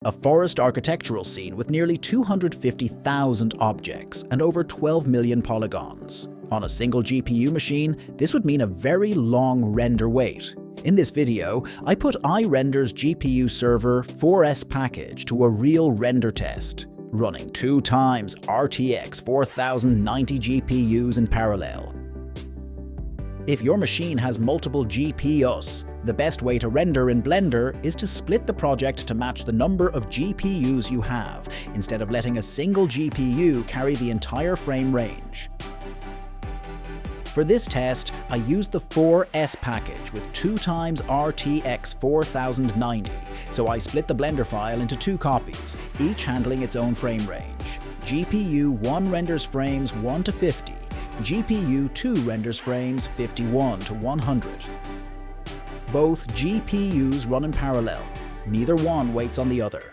A forest architectural scene with nearly 250,000 objects and over 12 million polygons. On a single GPU machine, this would mean a very long render wait. In this video, I put iRender's GPU server 4S package to a real render test, running 2 times RTX 4090 GPUs in parallel. If your machine has multiple GPUs, the best way to render in Blender is to split the project to match the number of GPUs you have, instead of letting a single GPU carry the entire frame range. For this test, I used the 4S package with 2 times RTX 4090, so I split the Blender file into 2 copies, each handling its own frame range. GPU 1 renders frames 1 to 50, GPU 2 renders frames 51 to 100. Both GPUs run in parallel, neither one waits on the other.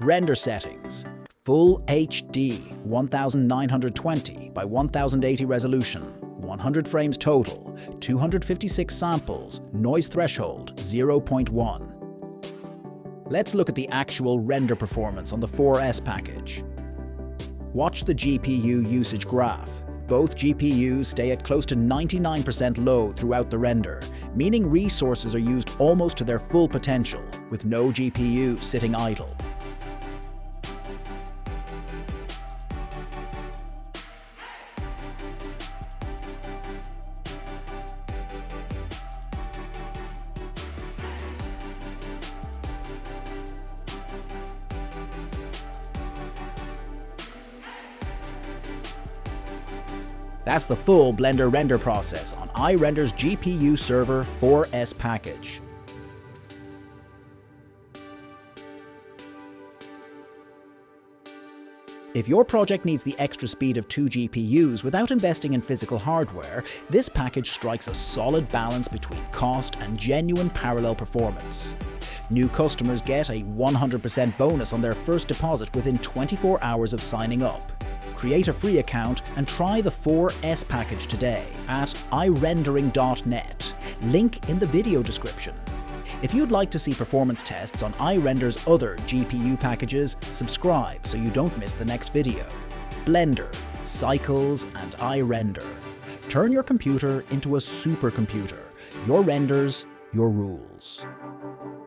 Render settings: Full HD 1920 by 1080 resolution, 100 frames total, 256 samples, noise threshold 0.1. Let's look at the actual render performance on the 4S package. Watch the GPU usage graph. Both GPUs stay at close to 99% load throughout the render, meaning resources are used almost to their full potential, with no GPU sitting idle. That's the full Blender render process on iRender's GPU server 4S package. If your project needs the extra speed of 2 GPUs without investing in physical hardware, this package strikes a solid balance between cost and genuine parallel performance. New customers get a 100% bonus on their first deposit within 24 hours of signing up. Create a free account and try the 4S package today at irendering.net. Link in the video description. If you'd like to see performance tests on iRender's other GPU packages, subscribe so you don't miss the next video. Blender, Cycles, and iRender. Turn your computer into a supercomputer. Your renders, your rules.